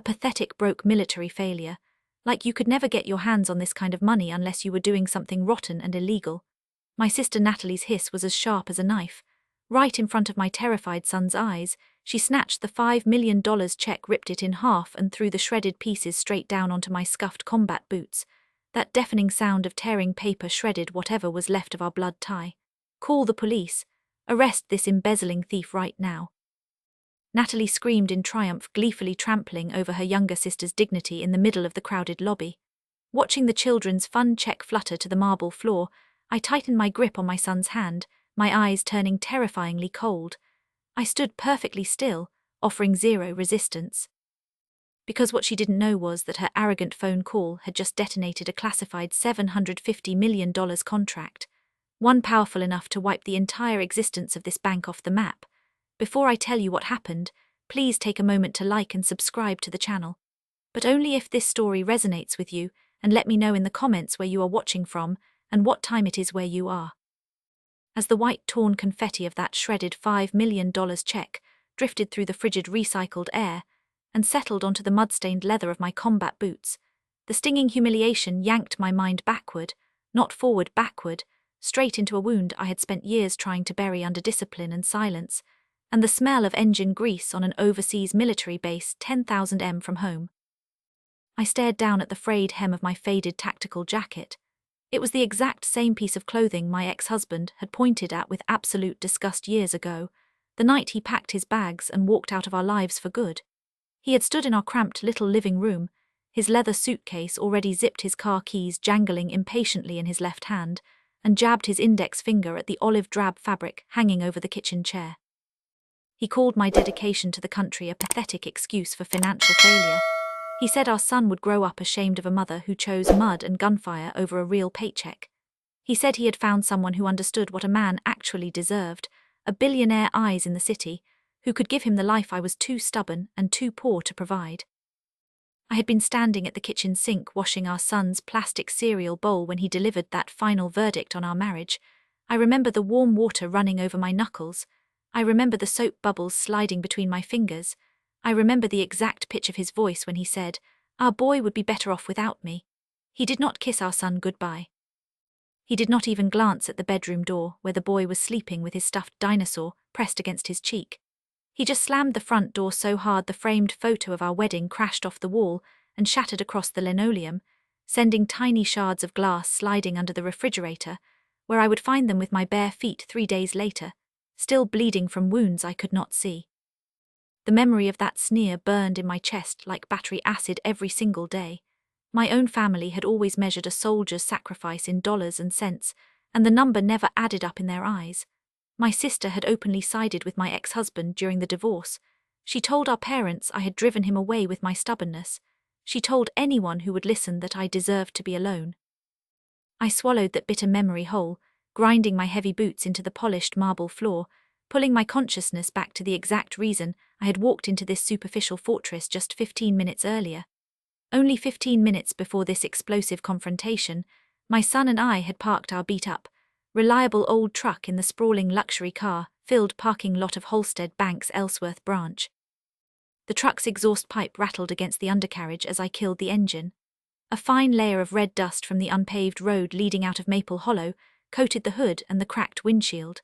pathetic broke military failure, like you could never get your hands on this kind of money unless you were doing something rotten and illegal. My sister Natalie's hiss was as sharp as a knife. Right in front of my terrified son's eyes, she snatched the $5 million check, ripped it in half and threw the shredded pieces straight down onto my scuffed combat boots. That deafening sound of tearing paper shredded whatever was left of our blood tie. Call the police. Arrest this embezzling thief right now. Natalie screamed in triumph, gleefully trampling over her younger sister's dignity in the middle of the crowded lobby. Watching the children's fun check flutter to the marble floor, I tightened my grip on my son's hand, my eyes turning terrifyingly cold. I stood perfectly still, offering zero resistance. Because what she didn't know was that her arrogant phone call had just detonated a classified $750 million contract, one powerful enough to wipe the entire existence of this bank off the map. Before I tell you what happened, please take a moment to like and subscribe to the channel. But only if this story resonates with you, and let me know in the comments where you are watching from and what time it is where you are. As the white torn confetti of that shredded $5 million check drifted through the frigid recycled air and settled onto the mud-stained leather of my combat boots, the stinging humiliation yanked my mind backward, not forward, backward, straight into a wound I had spent years trying to bury under discipline and silence, and the smell of engine grease on an overseas military base 10,000 m from home. I stared down at the frayed hem of my faded tactical jacket. It was the exact same piece of clothing my ex-husband had pointed at with absolute disgust years ago, the night he packed his bags and walked out of our lives for good. He had stood in our cramped little living room, his leather suitcase already zipped, his car keys jangling impatiently in his left hand, and jabbed his index finger at the olive-drab fabric hanging over the kitchen chair. He called my dedication to the country a pathetic excuse for financial failure. He said our son would grow up ashamed of a mother who chose mud and gunfire over a real paycheck. He said he had found someone who understood what a man actually deserved, a billionaire eyes in the city, who could give him the life I was too stubborn and too poor to provide. I had been standing at the kitchen sink washing our son's plastic cereal bowl when he delivered that final verdict on our marriage. I remember the warm water running over my knuckles. I remember the soap bubbles sliding between my fingers. I remember the exact pitch of his voice when he said, "Our boy would be better off without me." He did not kiss our son goodbye. He did not even glance at the bedroom door where the boy was sleeping with his stuffed dinosaur pressed against his cheek. He just slammed the front door so hard the framed photo of our wedding crashed off the wall and shattered across the linoleum, sending tiny shards of glass sliding under the refrigerator, where I would find them with my bare feet 3 days later, still bleeding from wounds I could not see. The memory of that sneer burned in my chest like battery acid every single day. My own family had always measured a soldier's sacrifice in dollars and cents, and the number never added up in their eyes. My sister had openly sided with my ex-husband during the divorce. She told our parents I had driven him away with my stubbornness. She told anyone who would listen that I deserved to be alone. I swallowed that bitter memory whole, grinding my heavy boots into the polished marble floor, pulling my consciousness back to the exact reason I had walked into this superficial fortress just 15 minutes earlier. Only 15 minutes before this explosive confrontation, my son and I had parked our beat-up, reliable old truck in the sprawling luxury car-filled parking lot of Holstead Bank's Ellsworth branch. The truck's exhaust pipe rattled against the undercarriage as I killed the engine. A fine layer of red dust from the unpaved road leading out of Maple Hollow coated the hood and the cracked windshield.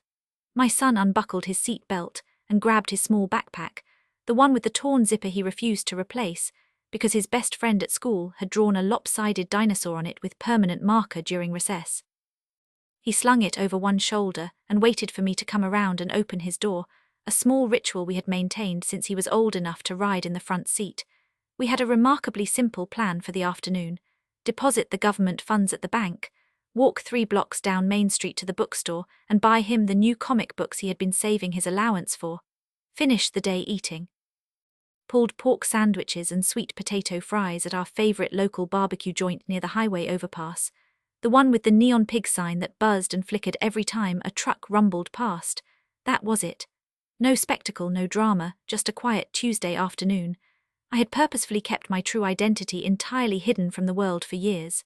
My son unbuckled his seat belt and grabbed his small backpack, the one with the torn zipper he refused to replace, because his best friend at school had drawn a lopsided dinosaur on it with permanent marker during recess. He slung it over one shoulder and waited for me to come around and open his door, a small ritual we had maintained since he was old enough to ride in the front seat. We had a remarkably simple plan for the afternoon: deposit the government funds at the bank, walk 3 blocks down Main Street to the bookstore and buy him the new comic books he had been saving his allowance for, finish the day eating pulled pork sandwiches and sweet potato fries at our favorite local barbecue joint near the highway overpass, the one with the neon pig sign that buzzed and flickered every time a truck rumbled past. That was it. No spectacle, no drama, just a quiet Tuesday afternoon. I had purposefully kept my true identity entirely hidden from the world for years.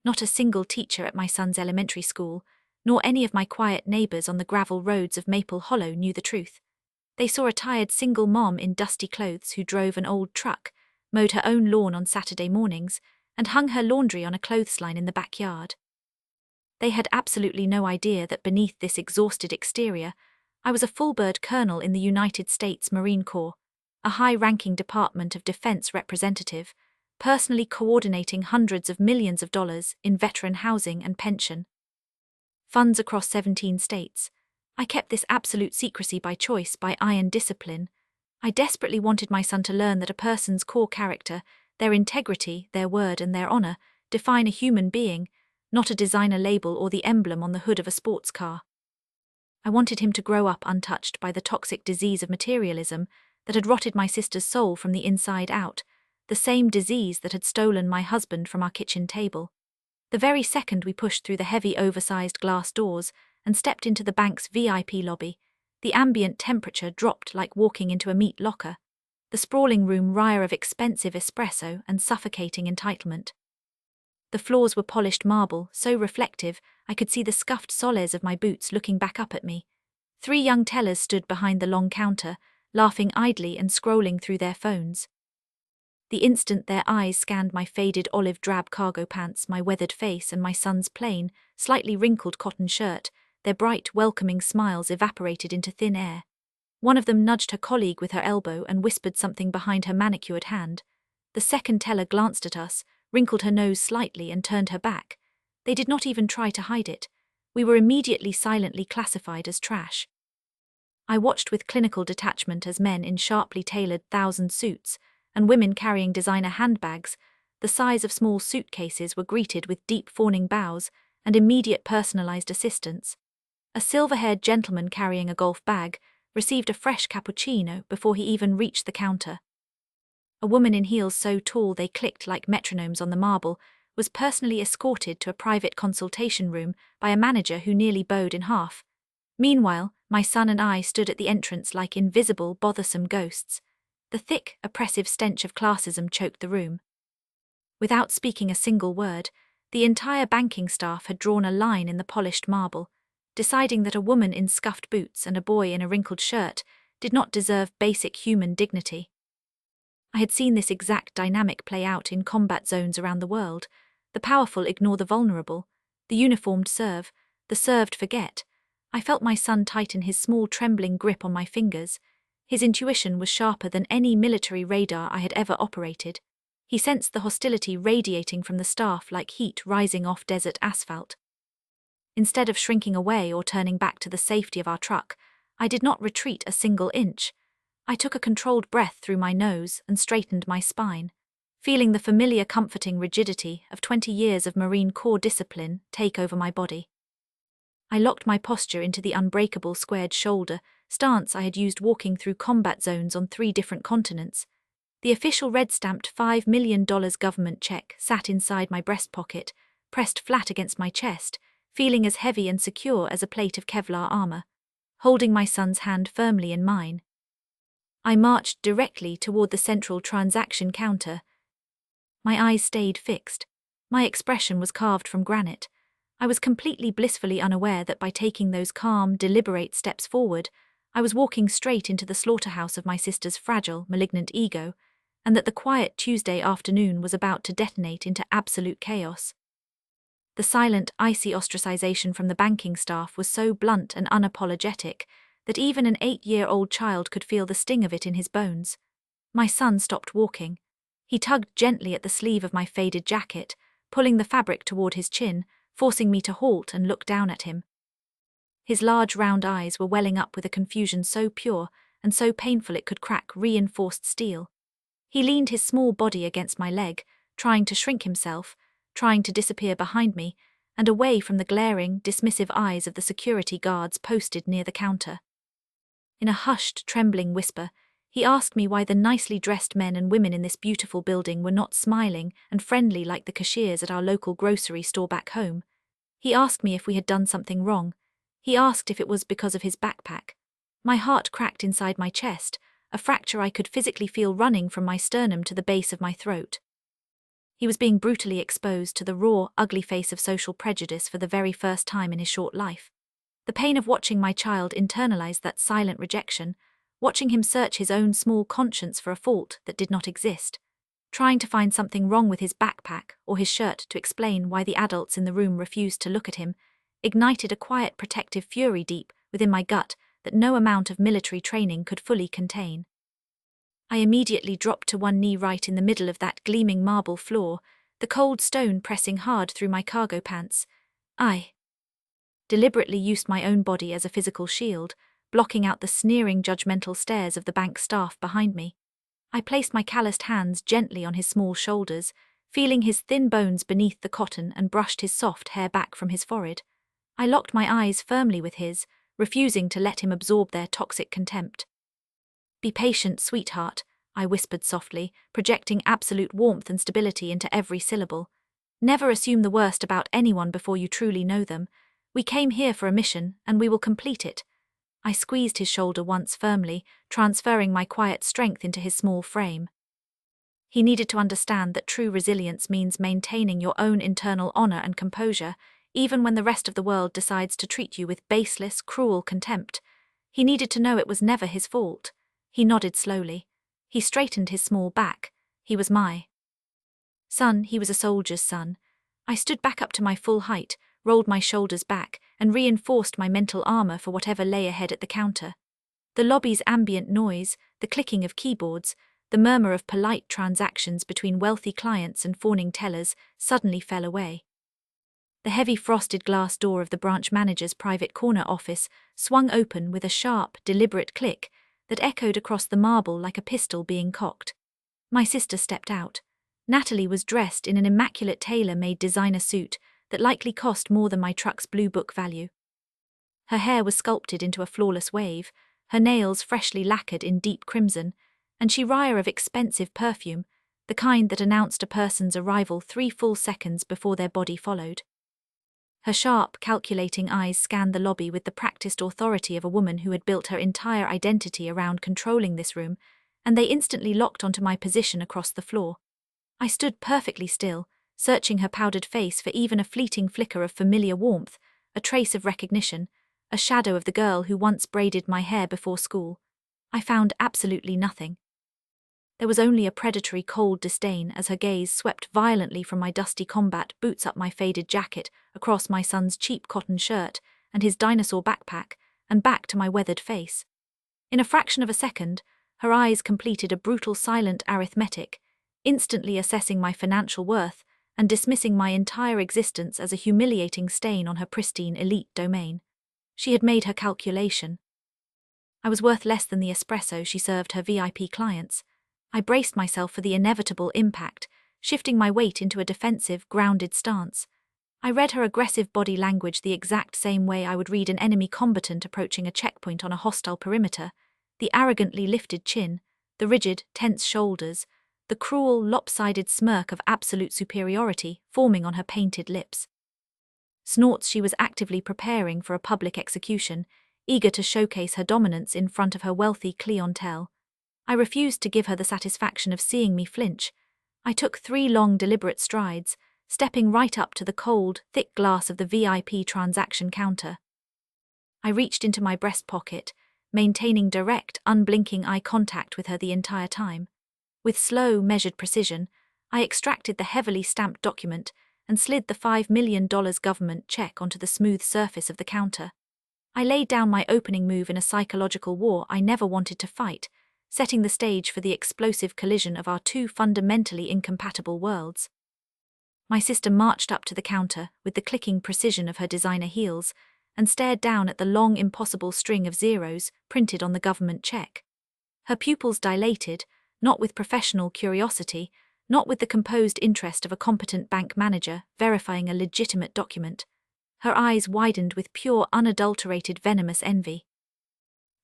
Not a single teacher at my son's elementary school, nor any of my quiet neighbors on the gravel roads of Maple Hollow knew the truth. They saw a tired single mom in dusty clothes who drove an old truck, mowed her own lawn on Saturday mornings, and hung her laundry on a clothesline in the backyard. They had absolutely no idea that beneath this exhausted exterior, I was a full-bird colonel in the United States Marine Corps, a high-ranking Department of Defense representative, personally coordinating hundreds of millions of dollars in veteran housing and pension funds across 17 states. I kept this absolute secrecy by choice, by iron discipline. I desperately wanted my son to learn that a person's core character, their integrity, their word and their honor, define a human being, not a designer label or the emblem on the hood of a sports car. I wanted him to grow up untouched by the toxic disease of materialism that had rotted my sister's soul from the inside out, the same disease that had stolen my husband from our kitchen table. The very second we pushed through the heavy oversized glass doors and stepped into the bank's VIP lobby, the ambient temperature dropped like walking into a meat locker, the sprawling room rare of expensive espresso and suffocating entitlement. The floors were polished marble, so reflective I could see the scuffed soles of my boots looking back up at me. 3 young tellers stood behind the long counter, laughing idly and scrolling through their phones. The instant their eyes scanned my faded olive-drab cargo pants, my weathered face and my son's plain, slightly wrinkled cotton shirt, their bright, welcoming smiles evaporated into thin air. One of them nudged her colleague with her elbow and whispered something behind her manicured hand. The second teller glanced at us, wrinkled her nose slightly and turned her back. They did not even try to hide it. We were immediately silently classified as trash. I watched with clinical detachment as men in sharply tailored thousand suits and women carrying designer handbags, the size of small suitcases, were greeted with deep fawning bows and immediate personalized assistance. A silver-haired gentleman carrying a golf bag received a fresh cappuccino before he even reached the counter. A woman in heels so tall they clicked like metronomes on the marble was personally escorted to a private consultation room by a manager who nearly bowed in half. Meanwhile, my son and I stood at the entrance like invisible, bothersome ghosts. The thick, oppressive stench of classism choked the room. Without speaking a single word, the entire banking staff had drawn a line in the polished marble, deciding that a woman in scuffed boots and a boy in a wrinkled shirt did not deserve basic human dignity. I had seen this exact dynamic play out in combat zones around the world. The powerful ignore the vulnerable, the uniformed serve, the served forget. I felt my son tighten his small trembling grip on my fingers. His intuition was sharper than any military radar I had ever operated. He sensed the hostility radiating from the staff like heat rising off desert asphalt. Instead of shrinking away or turning back to the safety of our truck, I did not retreat a single inch. I took a controlled breath through my nose and straightened my spine, feeling the familiar comforting rigidity of 20 years of Marine Corps discipline take over my body. I locked my posture into the unbreakable squared shoulder stance I had used walking through combat zones on 3 different continents. The official red-stamped $5 million government check sat inside my breast pocket, pressed flat against my chest, feeling as heavy and secure as a plate of Kevlar armor. Holding my son's hand firmly in mine, I marched directly toward the central transaction counter. My eyes stayed fixed. My expression was carved from granite. I was completely blissfully unaware that by taking those calm, deliberate steps forward, I was walking straight into the slaughterhouse of my sister's fragile, malignant ego, and that the quiet Tuesday afternoon was about to detonate into absolute chaos. The silent, icy ostracization from the banking staff was so blunt and unapologetic that even an 8-year-old child could feel the sting of it in his bones. My son stopped walking. He tugged gently at the sleeve of my faded jacket, pulling the fabric toward his chin, forcing me to halt and look down at him. His large round eyes were welling up with a confusion so pure and so painful it could crack reinforced steel. He leaned his small body against my leg, trying to shrink himself, trying to disappear behind me, and away from the glaring, dismissive eyes of the security guards posted near the counter. In a hushed, trembling whisper, he asked me why the nicely dressed men and women in this beautiful building were not smiling and friendly like the cashiers at our local grocery store back home. He asked me if we had done something wrong. He asked if it was because of his backpack. My heart cracked inside my chest, a fracture I could physically feel running from my sternum to the base of my throat. He was being brutally exposed to the raw, ugly face of social prejudice for the very first time in his short life. The pain of watching my child internalize that silent rejection, watching him search his own small conscience for a fault that did not exist, trying to find something wrong with his backpack or his shirt to explain why the adults in the room refused to look at him, ignited a quiet protective fury deep within my gut that no amount of military training could fully contain. I immediately dropped to one knee right in the middle of that gleaming marble floor, the cold stone pressing hard through my cargo pants. I deliberately used my own body as a physical shield, blocking out the sneering, judgmental stares of the bank staff behind me. I placed my calloused hands gently on his small shoulders, feeling his thin bones beneath the cotton, and brushed his soft hair back from his forehead. I locked my eyes firmly with his, refusing to let him absorb their toxic contempt. "Be patient, sweetheart," I whispered softly, projecting absolute warmth and stability into every syllable. "Never assume the worst about anyone before you truly know them. We came here for a mission, and we will complete it." I squeezed his shoulder once firmly, transferring my quiet strength into his small frame. He needed to understand that true resilience means maintaining your own internal honor and composure, even when the rest of the world decides to treat you with baseless, cruel contempt. He needed to know it was never his fault. He nodded slowly. He straightened his small back. He was my son. He was a soldier's son. I stood back up to my full height, rolled my shoulders back, and reinforced my mental armor for whatever lay ahead at the counter. The lobby's ambient noise, the clicking of keyboards, the murmur of polite transactions between wealthy clients and fawning tellers suddenly fell away. The heavy frosted glass door of the branch manager's private corner office swung open with a sharp, deliberate click that echoed across the marble like a pistol being cocked. My sister stepped out. Natalie was dressed in an immaculate tailor-made designer suit that likely cost more than my truck's blue book value. Her hair was sculpted into a flawless wave, her nails freshly lacquered in deep crimson, and she reeked of expensive perfume, the kind that announced a person's arrival 3 full seconds before their body followed. Her sharp, calculating eyes scanned the lobby with the practiced authority of a woman who had built her entire identity around controlling this room, and they instantly locked onto my position across the floor. I stood perfectly still, searching her powdered face for even a fleeting flicker of familiar warmth, a trace of recognition, a shadow of the girl who once braided my hair before school. I found absolutely nothing. There was only a predatory cold disdain as her gaze swept violently from my dusty combat boots up my faded jacket, across my son's cheap cotton shirt and his dinosaur backpack, and back to my weathered face. In a fraction of a second, her eyes completed a brutal silent arithmetic, instantly assessing my financial worth and dismissing my entire existence as a humiliating stain on her pristine elite domain. She had made her calculation. I was worth less than the espresso she served her VIP clients. I braced myself for the inevitable impact, shifting my weight into a defensive, grounded stance. I read her aggressive body language the exact same way I would read an enemy combatant approaching a checkpoint on a hostile perimeter: the arrogantly lifted chin, the rigid, tense shoulders, the cruel, lopsided smirk of absolute superiority forming on her painted lips. Snorts she was actively preparing for a public execution, eager to showcase her dominance in front of her wealthy clientele. I refused to give her the satisfaction of seeing me flinch. I took 3 long, deliberate strides, stepping right up to the cold, thick glass of the VIP transaction counter. I reached into my breast pocket, maintaining direct, unblinking eye contact with her the entire time. With slow, measured precision, I extracted the heavily stamped document and slid the $5 million government check onto the smooth surface of the counter. I laid down my opening move in a psychological war I never wanted to fight, setting the stage for the explosive collision of our 2 fundamentally incompatible worlds. My sister marched up to the counter with the clicking precision of her designer heels and stared down at the long, impossible string of zeros printed on the government check. Her pupils dilated, not with professional curiosity, not with the composed interest of a competent bank manager verifying a legitimate document. Her eyes widened with pure, unadulterated, venomous envy.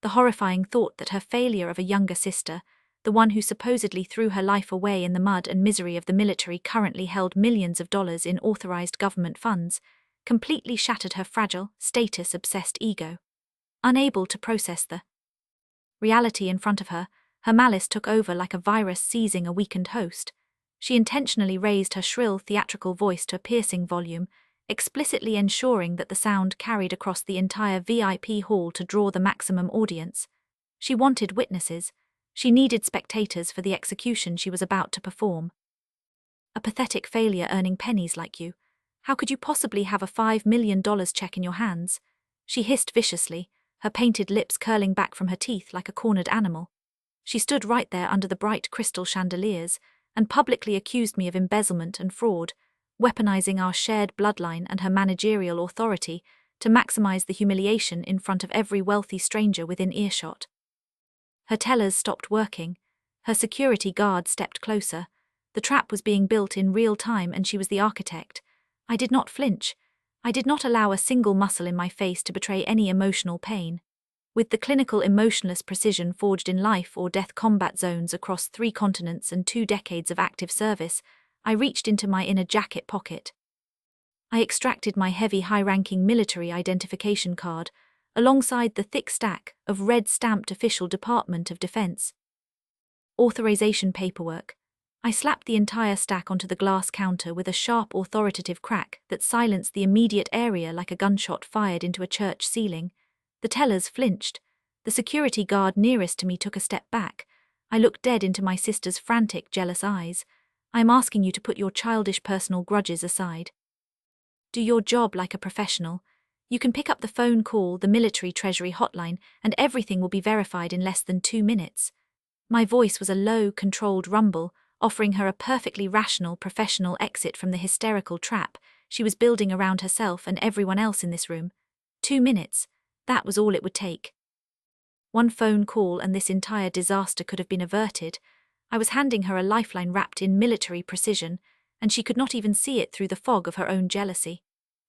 The horrifying thought that her failure of a younger sister, the one who supposedly threw her life away in the mud and misery of the military, currently held millions of dollars in authorized government funds, completely shattered her fragile, status-obsessed ego. Unable to process the reality in front of her, her malice took over like a virus seizing a weakened host. She intentionally raised her shrill, theatrical voice to a piercing volume, explicitly ensuring that the sound carried across the entire VIP hall to draw the maximum audience. She wanted witnesses. She needed spectators for the execution she was about to perform. A pathetic failure earning pennies like you. How could you possibly have a $5 million check in your hands? She hissed viciously, her painted lips curling back from her teeth like a cornered animal. She stood right there under the bright crystal chandeliers and publicly accused me of embezzlement and fraud, weaponizing our shared bloodline and her managerial authority to maximize the humiliation in front of every wealthy stranger within earshot. Her tellers stopped working. Her security guard stepped closer. The trap was being built in real time and she was the architect. I did not flinch. I did not allow a single muscle in my face to betray any emotional pain. With the clinical emotionless precision forged in life or death combat zones across 3 continents and 2 decades of active service, I reached into my inner jacket pocket. I extracted my heavy high-ranking military identification card, alongside the thick stack of red-stamped official Department of Defense authorization paperwork. I slapped the entire stack onto the glass counter with a sharp authoritative crack that silenced the immediate area like a gunshot fired into a church ceiling. The tellers flinched. The security guard nearest to me took a step back. I looked dead into my sister's frantic, jealous eyes. I am asking you to put your childish personal grudges aside. Do your job like a professional. You can pick up the phone call, the military treasury hotline, and everything will be verified in less than 2 minutes. My voice was a low, controlled rumble, offering her a perfectly rational, professional exit from the hysterical trap she was building around herself and everyone else in this room. 2 minutes. That was all it would take. One phone call and this entire disaster could have been averted. I was handing her a lifeline wrapped in military precision, and she could not even see it through the fog of her own jealousy.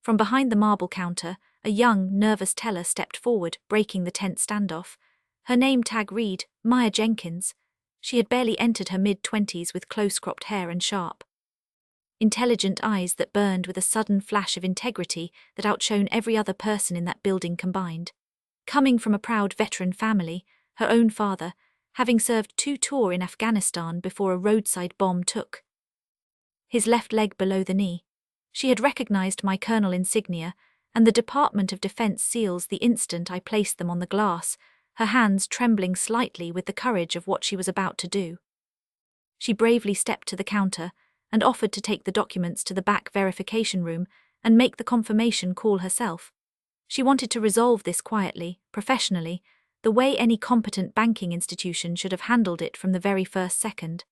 From behind the marble counter, a young, nervous teller stepped forward, breaking the tense standoff. Her name tag read, Maya Jenkins. She had barely entered her mid-20s with close-cropped hair and sharp, intelligent eyes that burned with a sudden flash of integrity that outshone every other person in that building combined. Coming from a proud veteran family, her own father, having served 2 tours in Afghanistan before a roadside bomb took his left leg below the knee. She had recognized my colonel insignia and the Department of Defense seals the instant I placed them on the glass, her hands trembling slightly with the courage of what she was about to do. She bravely stepped to the counter and offered to take the documents to the back verification room and make the confirmation call herself. She wanted to resolve this quietly, professionally, the way any competent banking institution should have handled it from the very first second.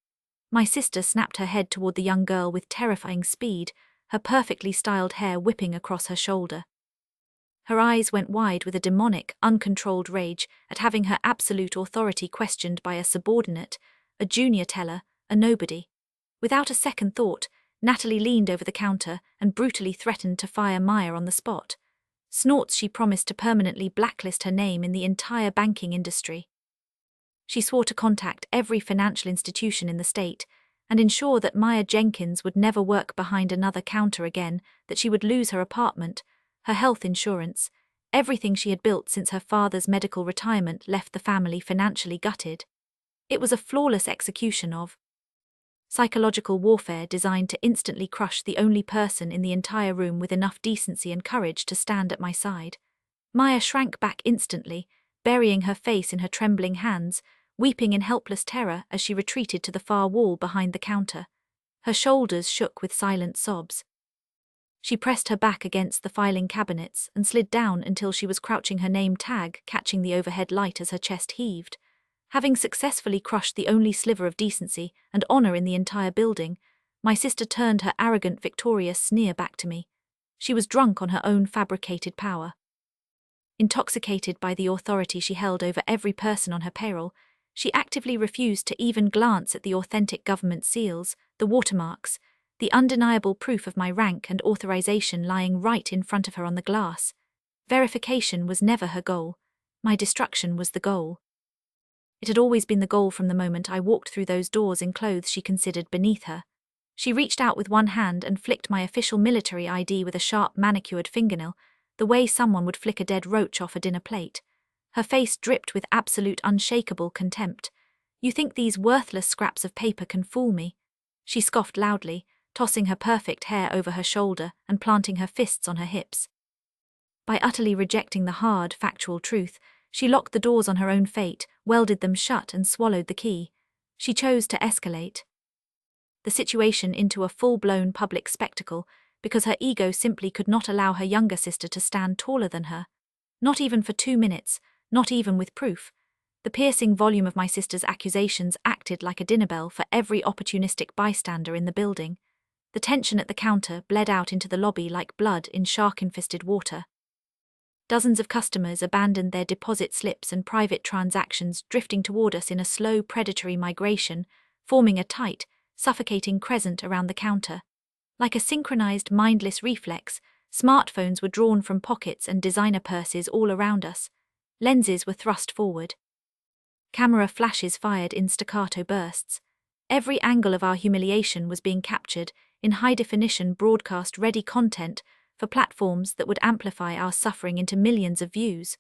My sister snapped her head toward the young girl with terrifying speed, her perfectly styled hair whipping across her shoulder. Her eyes went wide with a demonic, uncontrolled rage at having her absolute authority questioned by a subordinate, a junior teller, a nobody. Without a second thought, Natalie leaned over the counter and brutally threatened to fire Maya on the spot. Snorts she promised to permanently blacklist her name in the entire banking industry. She swore to contact every financial institution in the state and ensure that Maya Jenkins would never work behind another counter again, that she would lose her apartment, her health insurance, everything she had built since her father's medical retirement left the family financially gutted. It was a flawless execution of psychological warfare designed to instantly crush the only person in the entire room with enough decency and courage to stand at my side. Maya shrank back instantly, burying her face in her trembling hands, weeping in helpless terror as she retreated to the far wall behind the counter. Her shoulders shook with silent sobs. She pressed her back against the filing cabinets and slid down until she was crouching, her name tag catching the overhead light as her chest heaved. Having successfully crushed the only sliver of decency and honor in the entire building, my sister turned her arrogant, victorious sneer back to me. She was drunk on her own fabricated power. Intoxicated by the authority she held over every person on her payroll, she actively refused to even glance at the authentic government seals, the watermarks, the undeniable proof of my rank and authorization lying right in front of her on the glass. Verification was never her goal. My destruction was the goal. It had always been the goal from the moment I walked through those doors in clothes she considered beneath her. She reached out with one hand and flicked my official military ID with a sharp manicured fingernail, the way someone would flick a dead roach off a dinner plate. Her face dripped with absolute unshakable contempt. You think these worthless scraps of paper can fool me? She scoffed loudly, tossing her perfect hair over her shoulder and planting her fists on her hips. By utterly rejecting the hard, factual truth, she locked the doors on her own fate, welded them shut and swallowed the key. She chose to escalate. the situation into a full-blown public spectacle because her ego simply could not allow her younger sister to stand taller than her. Not even for 2 minutes, not even with proof. The piercing volume of my sister's accusations acted like a dinner bell for every opportunistic bystander in the building. The tension at the counter bled out into the lobby like blood in shark-infested water. Dozens of customers abandoned their deposit slips and private transactions, drifting toward us in a slow predatory migration, forming a tight, suffocating crescent around the counter. Like a synchronized, mindless reflex, smartphones were drawn from pockets and designer purses all around us. Lenses were thrust forward. Camera flashes fired in staccato bursts. Every angle of our humiliation was being captured in high-definition broadcast-ready content for platforms that would amplify our suffering into millions of views.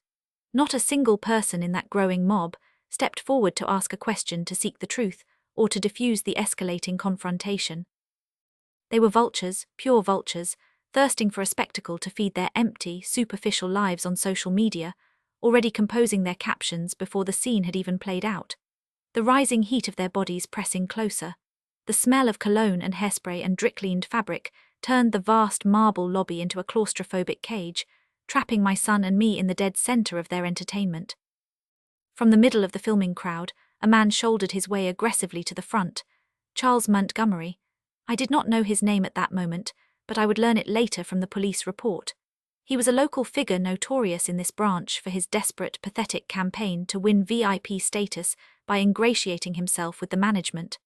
Not a single person in that growing mob stepped forward to ask a question, to seek the truth, or to diffuse the escalating confrontation. They were vultures, pure vultures, thirsting for a spectacle to feed their empty, superficial lives on social media, already composing their captions before the scene had even played out. The rising heat of their bodies pressing closer, the smell of cologne and hairspray and drip-cleaned fabric turned the vast marble lobby into a claustrophobic cage, trapping my son and me in the dead center of their entertainment. From the middle of the filming crowd, a man shouldered his way aggressively to the front. Charles Montgomery. I did not know his name at that moment, but I would learn it later from the police report. He was a local figure notorious in this branch for his desperate, pathetic campaign to win VIP status by ingratiating himself with the management.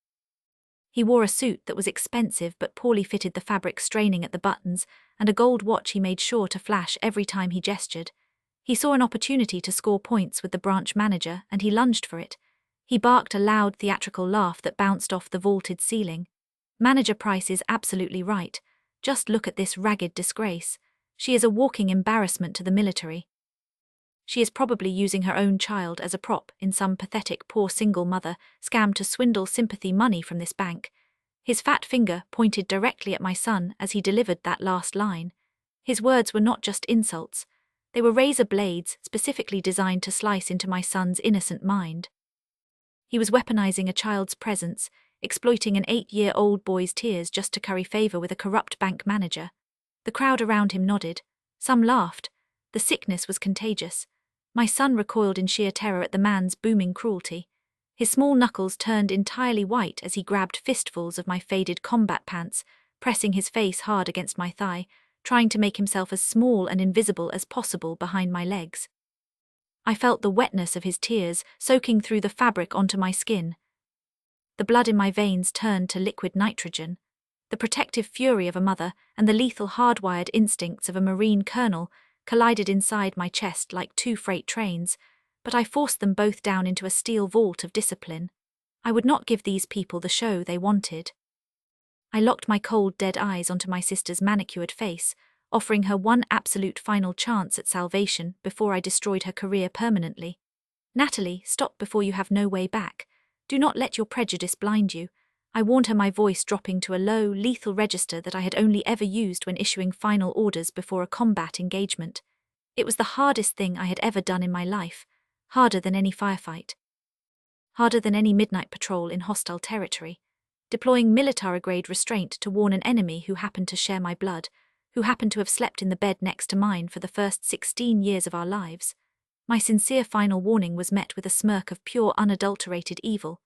He wore a suit that was expensive but poorly fitted, the fabric straining at the buttons, and a gold watch he made sure to flash every time he gestured. He saw an opportunity to score points with the branch manager, and he lunged for it. He barked a loud theatrical laugh that bounced off the vaulted ceiling. "Manager Price is absolutely right. Just look at this ragged disgrace. She is a walking embarrassment to the military. She is probably using her own child as a prop in some pathetic poor single mother scam to swindle sympathy money from this bank." His fat finger pointed directly at my son as he delivered that last line. His words were not just insults. They were razor blades specifically designed to slice into my son's innocent mind. He was weaponizing a child's presence, exploiting an 8-year-old boy's tears just to curry favor with a corrupt bank manager. The crowd around him nodded. Some laughed. The sickness was contagious. My son recoiled in sheer terror at the man's booming cruelty. His small knuckles turned entirely white as he grabbed fistfuls of my faded combat pants, pressing his face hard against my thigh, trying to make himself as small and invisible as possible behind my legs. I felt the wetness of his tears soaking through the fabric onto my skin. The blood in my veins turned to liquid nitrogen. The protective fury of a mother and the lethal hardwired instincts of a Marine colonel collided inside my chest like two freight trains, but I forced them both down into a steel vault of discipline. I would not give these people the show they wanted. I locked my cold, dead eyes onto my sister's manicured face, offering her one absolute final chance at salvation before I destroyed her career permanently. "Natalie, stop before you have no way back. Do not let your prejudice blind you," I warned her, my voice dropping to a low, lethal register that I had only ever used when issuing final orders before a combat engagement. It was the hardest thing I had ever done in my life, harder than any firefight. Harder than any midnight patrol in hostile territory, deploying military-grade restraint to warn an enemy who happened to share my blood, who happened to have slept in the bed next to mine for the first 16 years of our lives. My sincere final warning was met with a smirk of pure unadulterated evil.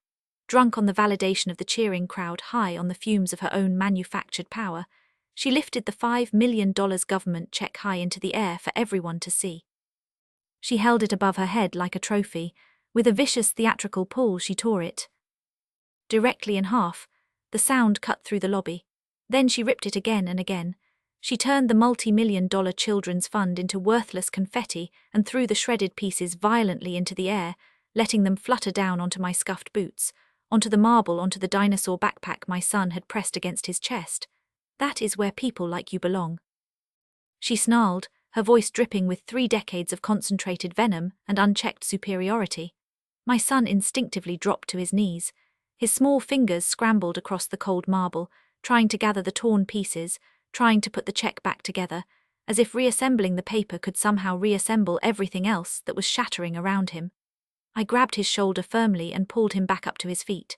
Drunk on the validation of the cheering crowd, high on the fumes of her own manufactured power, she lifted the $5 million government check high into the air for everyone to see. She held it above her head like a trophy. With a vicious theatrical pull, she tore it directly in half. The sound cut through the lobby. Then she ripped it again and again. She turned the multi-million-dollar children's fund into worthless confetti and threw the shredded pieces violently into the air, letting them flutter down onto my scuffed boots, onto the marble, onto the dinosaur backpack my son had pressed against his chest. "That is where people like you belong," she snarled, her voice dripping with 3 decades of concentrated venom and unchecked superiority. My son instinctively dropped to his knees. His small fingers scrambled across the cold marble, trying to gather the torn pieces, trying to put the check back together, as if reassembling the paper could somehow reassemble everything else that was shattering around him. I grabbed his shoulder firmly and pulled him back up to his feet.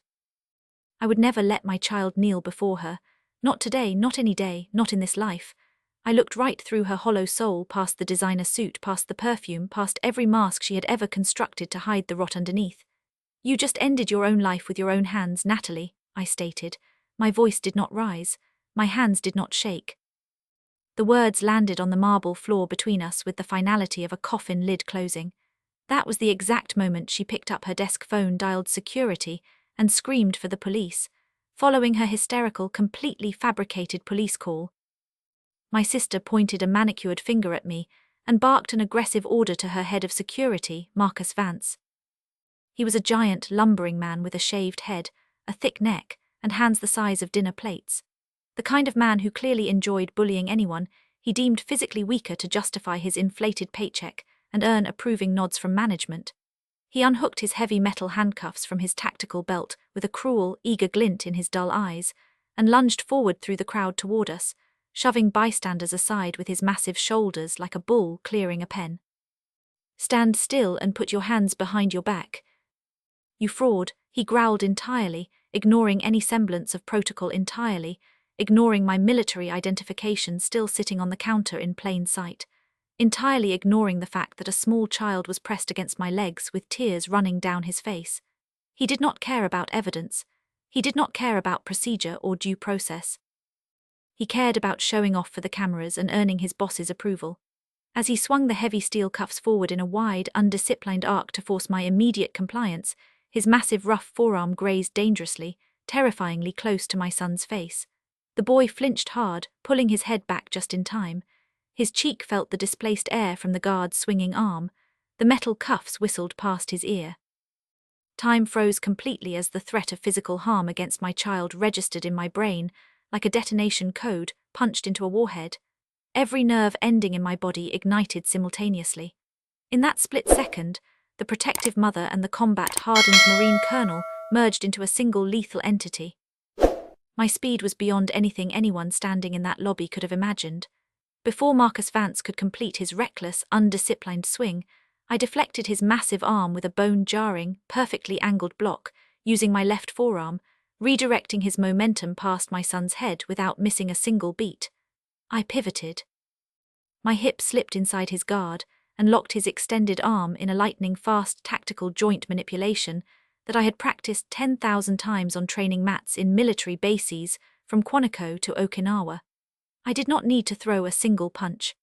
I would never let my child kneel before her. Not today, not any day, not in this life. I looked right through her hollow soul, past the designer suit, past the perfume, past every mask she had ever constructed to hide the rot underneath. You just ended your own life with your own hands, Natalie, I stated. My voice did not rise. My hands did not shake. The words landed on the marble floor between us with the finality of a coffin lid closing. That was the exact moment she picked up her desk phone, dialed security, and screamed for the police, following her hysterical, completely fabricated police call. My sister pointed a manicured finger at me and barked an aggressive order to her head of security, Marcus Vance. He was a giant, lumbering man with a shaved head, a thick neck, and hands the size of dinner plates. The kind of man who clearly enjoyed bullying anyone he deemed physically weaker to justify his inflated paycheck and earn approving nods from management. He unhooked his heavy metal handcuffs from his tactical belt with a cruel, eager glint in his dull eyes, and lunged forward through the crowd toward us, shoving bystanders aside with his massive shoulders like a bull clearing a pen. "Stand still and put your hands behind your back. You fraud," he growled entirely, ignoring any semblance of protocol entirely, ignoring my military identification still sitting on the counter in plain sight, entirely ignoring the fact that a small child was pressed against my legs with tears running down his face. He did not care about evidence. He did not care about procedure or due process. He cared about showing off for the cameras and earning his boss's approval. As he swung the heavy steel cuffs forward in a wide, undisciplined arc to force my immediate compliance, his massive rough forearm grazed dangerously, terrifyingly close to my son's face. The boy flinched hard, pulling his head back just in time. His cheek felt the displaced air from the guard's swinging arm. The metal cuffs whistled past his ear. Time froze completely as the threat of physical harm against my child registered in my brain, like a detonation code punched into a warhead. Every nerve ending in my body ignited simultaneously. In that split second, the protective mother and the combat-hardened Marine colonel merged into a single lethal entity. My speed was beyond anything anyone standing in that lobby could have imagined. Before Marcus Vance could complete his reckless, undisciplined swing, I deflected his massive arm with a bone-jarring, perfectly angled block, using my left forearm, redirecting his momentum past my son's head without missing a single beat. I pivoted. My hip slipped inside his guard and locked his extended arm in a lightning-fast tactical joint manipulation that I had practiced 10,000 times on training mats in military bases from Quantico to Okinawa. I did not need to throw a single punch.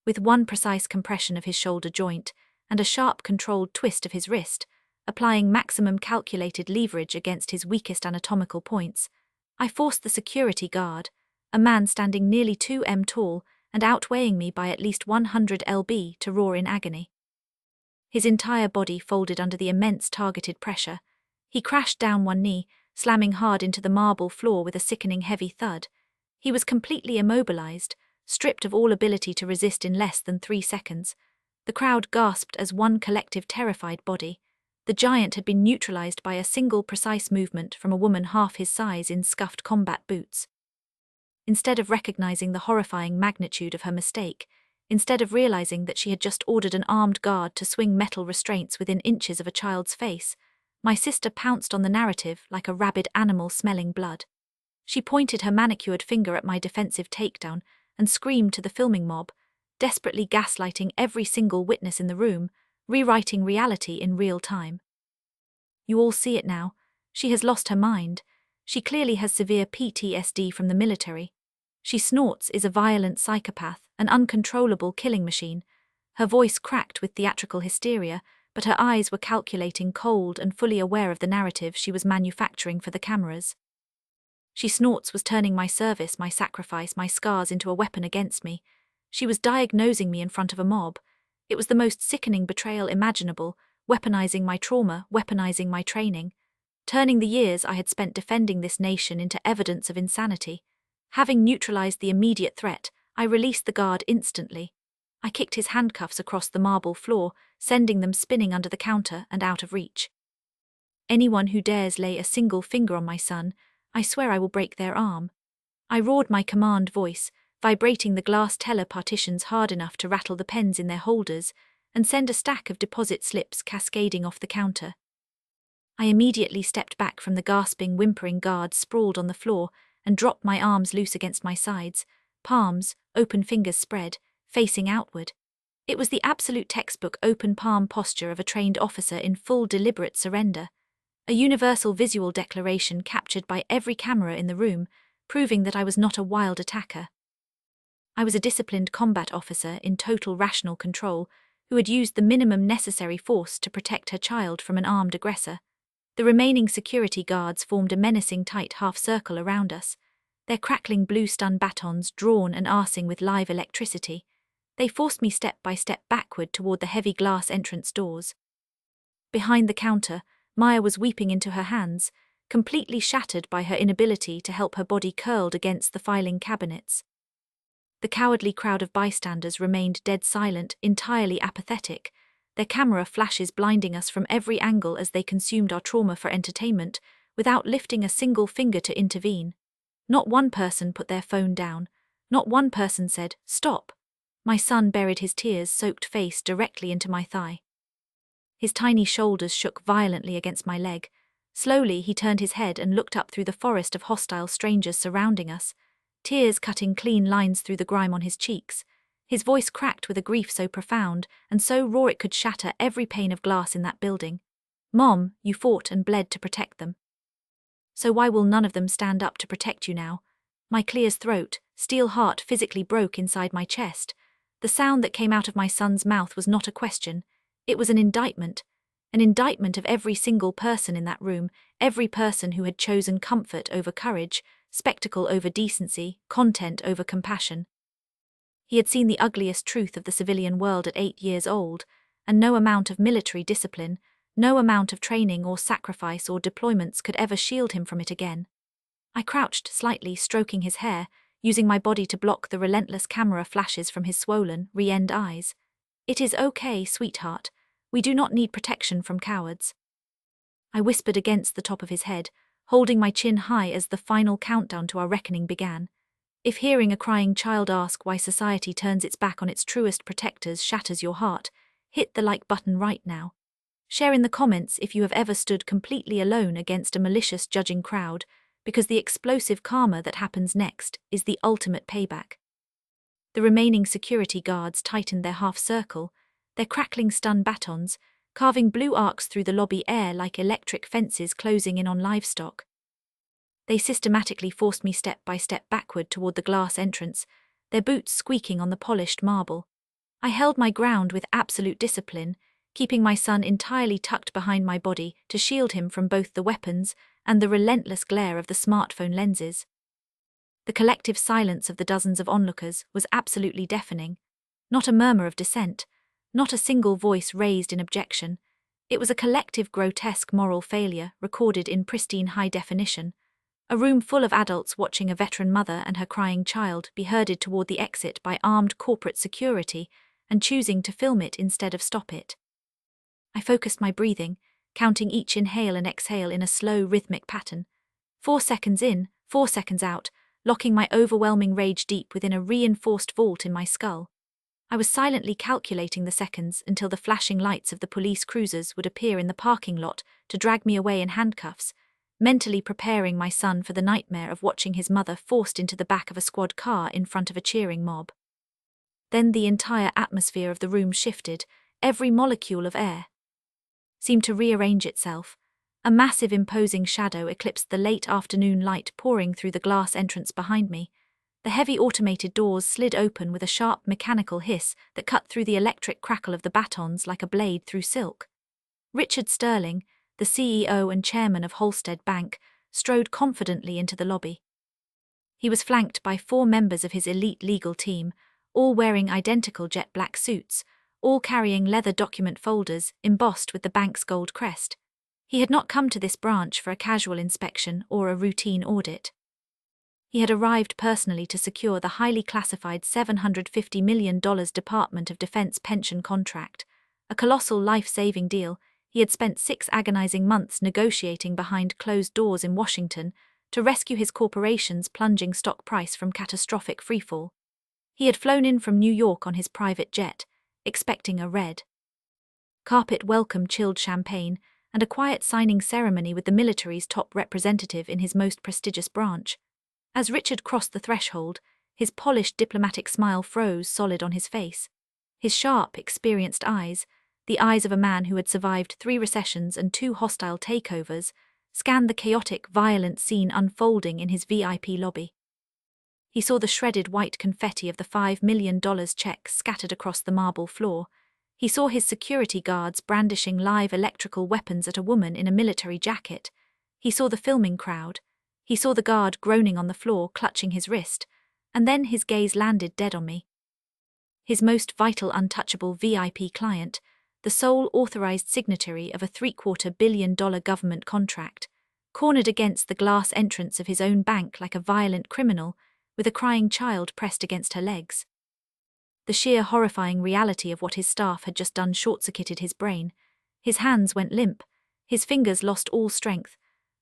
With one precise compression of his shoulder joint and a sharp controlled twist of his wrist, applying maximum calculated leverage against his weakest anatomical points, I forced the security guard, a man standing nearly 2 m tall and outweighing me by at least 100 lb, to roar in agony. His entire body folded under the immense targeted pressure. He crashed down one knee, slamming hard into the marble floor with a sickening heavy thud. He was completely immobilized, stripped of all ability to resist in less than 3 seconds. The crowd gasped as one collective terrified body. The giant had been neutralized by a single precise movement from a woman half his size in scuffed combat boots. Instead of recognizing the horrifying magnitude of her mistake, instead of realizing that she had just ordered an armed guard to swing metal restraints within inches of a child's face, my sister pounced on the narrative like a rabid animal smelling blood. She pointed her manicured finger at my defensive takedown and screamed to the filming mob, desperately gaslighting every single witness in the room, rewriting reality in real time. "You all see it now. She has lost her mind. She clearly has severe PTSD from the military. She snorts, is a violent psychopath, an uncontrollable killing machine." Her voice cracked with theatrical hysteria, but her eyes were calculating, cold, and fully aware of the narrative she was manufacturing for the cameras. "She snorts" was turning my service, my sacrifice, my scars into a weapon against me. She was diagnosing me in front of a mob. It was the most sickening betrayal imaginable, weaponizing my trauma, weaponizing my training, turning the years I had spent defending this nation into evidence of insanity. Having neutralized the immediate threat, I released the guard instantly. I kicked his handcuffs across the marble floor, sending them spinning under the counter and out of reach. "Anyone who dares lay a single finger on my son, I swear I will break their arm." I roared my command voice, vibrating the glass teller partitions hard enough to rattle the pens in their holders and send a stack of deposit slips cascading off the counter. I immediately stepped back from the gasping, whimpering guards sprawled on the floor and dropped my arms loose against my sides, palms, open fingers spread, facing outward. It was the absolute textbook open palm posture of a trained officer in full deliberate surrender, a universal visual declaration captured by every camera in the room, proving that I was not a wild attacker. I was a disciplined combat officer in total rational control, who had used the minimum necessary force to protect her child from an armed aggressor. The remaining security guards formed a menacing tight half-circle around us, their crackling blue stun batons drawn and arsing with live electricity. They forced me step by step backward toward the heavy glass entrance doors. Behind the counter, Maya was weeping into her hands, completely shattered by her inability to help her body curled against the filing cabinets. The cowardly crowd of bystanders remained dead silent, entirely apathetic, their camera flashes blinding us from every angle as they consumed our trauma for entertainment, without lifting a single finger to intervene. Not one person put their phone down. Not one person said, "Stop." My son buried his tears-soaked face directly into my thigh. His tiny shoulders shook violently against my leg. Slowly he turned his head and looked up through the forest of hostile strangers surrounding us, tears cutting clean lines through the grime on his cheeks. His voice cracked with a grief so profound and so raw it could shatter every pane of glass in that building. "Mom, you fought and bled to protect them. So why will none of them stand up to protect you now?" My Clear's throat, steel heart physically broke inside my chest. The sound that came out of my son's mouth was not a question. It was an indictment of every single person in that room, every person who had chosen comfort over courage, spectacle over decency, content over compassion. He had seen the ugliest truth of the civilian world at 8 years old, and no amount of military discipline, no amount of training or sacrifice or deployments could ever shield him from it again. I crouched slightly, stroking his hair, using my body to block the relentless camera flashes from his swollen, re-end eyes. "It is okay, sweetheart. We do not need protection from cowards." I whispered against the top of his head, holding my chin high as the final countdown to our reckoning began. If hearing a crying child ask why society turns its back on its truest protectors shatters your heart, hit the like button right now. Share in the comments if you have ever stood completely alone against a malicious judging crowd, because the explosive karma that happens next is the ultimate payback. The remaining security guards tightened their half-circle, their crackling stun batons, carving blue arcs through the lobby air like electric fences closing in on livestock. They systematically forced me step by step backward toward the glass entrance, their boots squeaking on the polished marble. I held my ground with absolute discipline, keeping my son entirely tucked behind my body to shield him from both the weapons and the relentless glare of the smartphone lenses. The collective silence of the dozens of onlookers was absolutely deafening. Not a murmur of dissent, not a single voice raised in objection. It was a collective grotesque moral failure recorded in pristine high definition. A room full of adults watching a veteran mother and her crying child be herded toward the exit by armed corporate security and choosing to film it instead of stop it. I focused my breathing, counting each inhale and exhale in a slow, rhythmic pattern. 4 seconds in, 4 seconds out, locking my overwhelming rage deep within a reinforced vault in my skull. I was silently calculating the seconds until the flashing lights of the police cruisers would appear in the parking lot to drag me away in handcuffs, mentally preparing my son for the nightmare of watching his mother forced into the back of a squad car in front of a cheering mob. Then the entire atmosphere of the room shifted, every molecule of air seemed to rearrange itself. A massive imposing shadow eclipsed the late afternoon light pouring through the glass entrance behind me. The heavy automated doors slid open with a sharp mechanical hiss that cut through the electric crackle of the batons like a blade through silk. Richard Sterling, the CEO and chairman of Holstead Bank, strode confidently into the lobby. He was flanked by 4 members of his elite legal team, all wearing identical jet black suits, all carrying leather document folders embossed with the bank's gold crest. He had not come to this branch for a casual inspection or a routine audit. He had arrived personally to secure the highly classified $750 million Department of Defense pension contract, a colossal life-saving deal. He had spent 6 agonizing months negotiating behind closed doors in Washington to rescue his corporation's plunging stock price from catastrophic freefall. He had flown in from New York on his private jet, expecting a red carpet welcome, chilled champagne, and a quiet signing ceremony with the military's top representative in his most prestigious branch. As Richard crossed the threshold, his polished diplomatic smile froze solid on his face. His sharp, experienced eyes, the eyes of a man who had survived 3 recessions and 2 hostile takeovers, scanned the chaotic, violent scene unfolding in his VIP lobby. He saw the shredded white confetti of the $5 million check scattered across the marble floor. He saw his security guards brandishing live electrical weapons at a woman in a military jacket. He saw the filming crowd. He saw the guard groaning on the floor, clutching his wrist, and then his gaze landed dead on me. His most vital, untouchable VIP client, the sole authorized signatory of a $750 million government contract, cornered against the glass entrance of his own bank like a violent criminal, with a crying child pressed against her legs. The sheer horrifying reality of what his staff had just done short-circuited his brain. His hands went limp, his fingers lost all strength.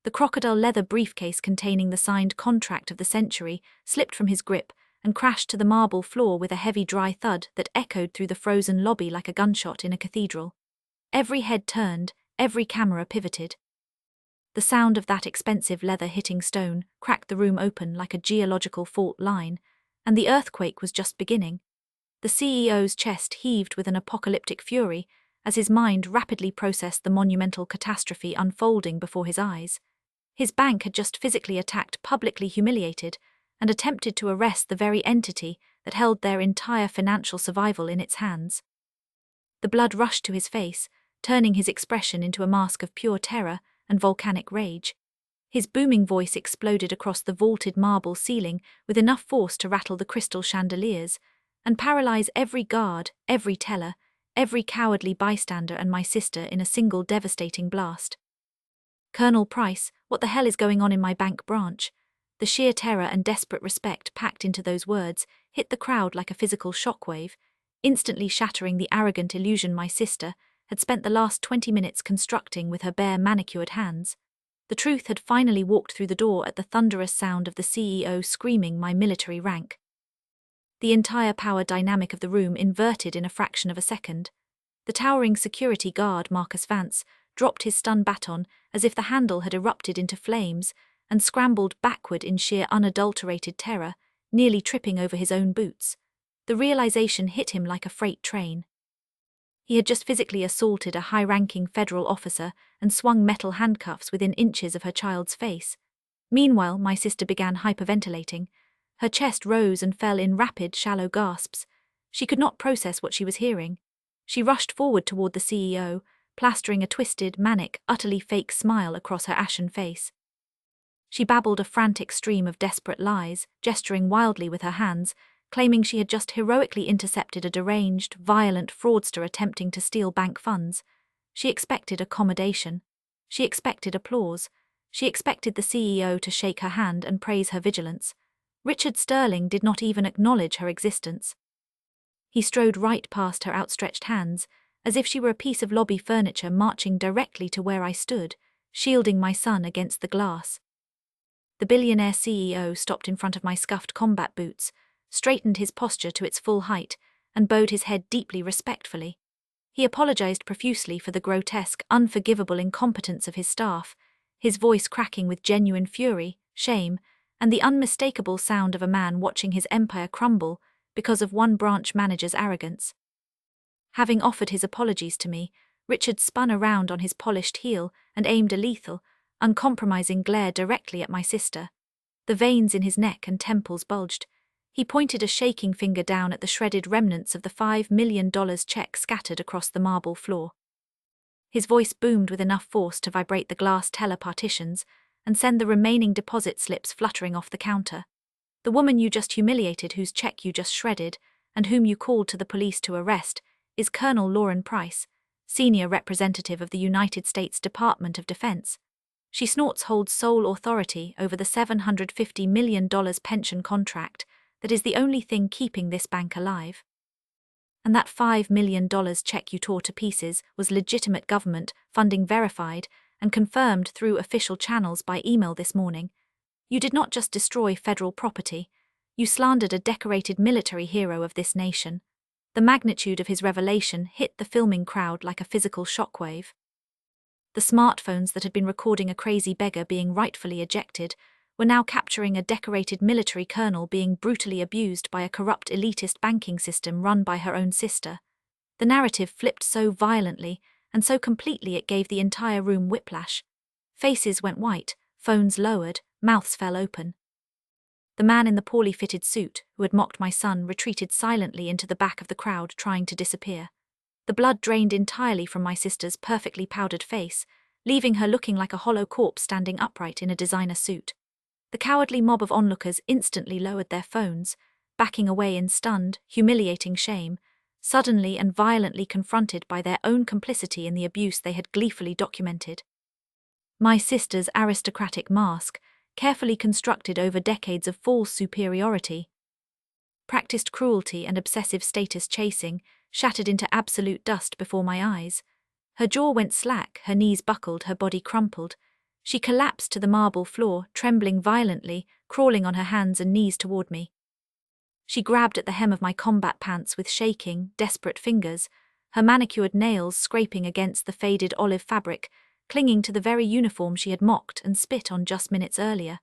The crocodile leather briefcase containing the signed contract of the century slipped from his grip and crashed to the marble floor with a heavy dry thud that echoed through the frozen lobby like a gunshot in a cathedral. Every head turned, every camera pivoted. The sound of that expensive leather hitting stone cracked the room open like a geological fault line, and the earthquake was just beginning. The CEO's chest heaved with an apocalyptic fury as his mind rapidly processed the monumental catastrophe unfolding before his eyes. His bank had just physically attacked, publicly humiliated, and attempted to arrest the very entity that held their entire financial survival in its hands. The blood rushed to his face, turning his expression into a mask of pure terror and volcanic rage. His booming voice exploded across the vaulted marble ceiling with enough force to rattle the crystal chandeliers and paralyze every guard, every teller, every cowardly bystander and my sister in a single devastating blast. "Colonel Price, what the hell is going on in my bank branch?" The sheer terror and desperate respect packed into those words hit the crowd like a physical shockwave, instantly shattering the arrogant illusion my sister had spent the last 20 minutes constructing with her bare manicured hands. The truth had finally walked through the door at the thunderous sound of the CEO screaming my military rank. The entire power dynamic of the room inverted in a fraction of a second. The towering security guard, Marcus Vance, dropped his stun baton as if the handle had erupted into flames and scrambled backward in sheer unadulterated terror, nearly tripping over his own boots. The realization hit him like a freight train. He had just physically assaulted a high-ranking federal officer and swung metal handcuffs within inches of her child's face. Meanwhile, my sister began hyperventilating. Her chest rose and fell in rapid, shallow gasps. She could not process what she was hearing. She rushed forward toward the CEO, plastering a twisted, manic, utterly fake smile across her ashen face. She babbled a frantic stream of desperate lies, gesturing wildly with her hands, claiming she had just heroically intercepted a deranged, violent fraudster attempting to steal bank funds. She expected accommodation. She expected applause. She expected the CEO to shake her hand and praise her vigilance. Richard Sterling did not even acknowledge her existence. He strode right past her outstretched hands, as if she were a piece of lobby furniture marching directly to where I stood, shielding my son against the glass. The billionaire CEO stopped in front of my scuffed combat boots, straightened his posture to its full height, and bowed his head deeply respectfully. He apologized profusely for the grotesque, unforgivable incompetence of his staff, his voice cracking with genuine fury, shame, and the unmistakable sound of a man watching his empire crumble because of one branch manager's arrogance. Having offered his apologies to me, Richard spun around on his polished heel and aimed a lethal, uncompromising glare directly at my sister. The veins in his neck and temples bulged. He pointed a shaking finger down at the shredded remnants of the $5 million check scattered across the marble floor. His voice boomed with enough force to vibrate the glass teller partitions and send the remaining deposit slips fluttering off the counter. "The woman you just humiliated, whose check you just shredded, and whom you called to the police to arrest, is Colonel Lauren Price, senior representative of the United States Department of Defense. She holds sole authority over the $750 million pension contract that is the only thing keeping this bank alive. And that $5 million check you tore to pieces was legitimate government funding, verified and confirmed through official channels by email this morning. You did not just destroy federal property, you slandered a decorated military hero of this nation." The magnitude of his revelation hit the filming crowd like a physical shockwave. The smartphones that had been recording a crazy beggar being rightfully ejected were now capturing a decorated military colonel being brutally abused by a corrupt elitist banking system run by her own sister. The narrative flipped so violently and so completely it gave the entire room whiplash. Faces went white, phones lowered, mouths fell open. The man in the poorly fitted suit, who had mocked my son, retreated silently into the back of the crowd, trying to disappear. The blood drained entirely from my sister's perfectly powdered face, leaving her looking like a hollow corpse standing upright in a designer suit. The cowardly mob of onlookers instantly lowered their phones, backing away in stunned, humiliating shame, suddenly and violently confronted by their own complicity in the abuse they had gleefully documented. My sister's aristocratic mask, carefully constructed over decades of false superiority, practiced cruelty and obsessive status chasing, shattered into absolute dust before my eyes. Her jaw went slack, her knees buckled, her body crumpled. She collapsed to the marble floor, trembling violently, crawling on her hands and knees toward me. She grabbed at the hem of my combat pants with shaking, desperate fingers, her manicured nails scraping against the faded olive fabric, clinging to the very uniform she had mocked and spit on just minutes earlier.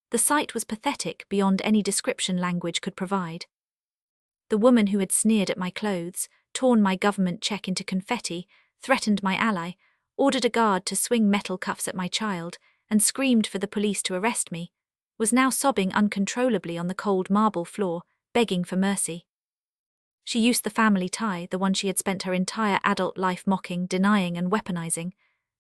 The sight was pathetic beyond any description language could provide. The woman who had sneered at my clothes, torn my government check into confetti, threatened my ally, ordered a guard to swing metal cuffs at my child, and screamed for the police to arrest me, was now sobbing uncontrollably on the cold marble floor, begging for mercy. She used the family tie, the one she had spent her entire adult life mocking, denying, and weaponizing.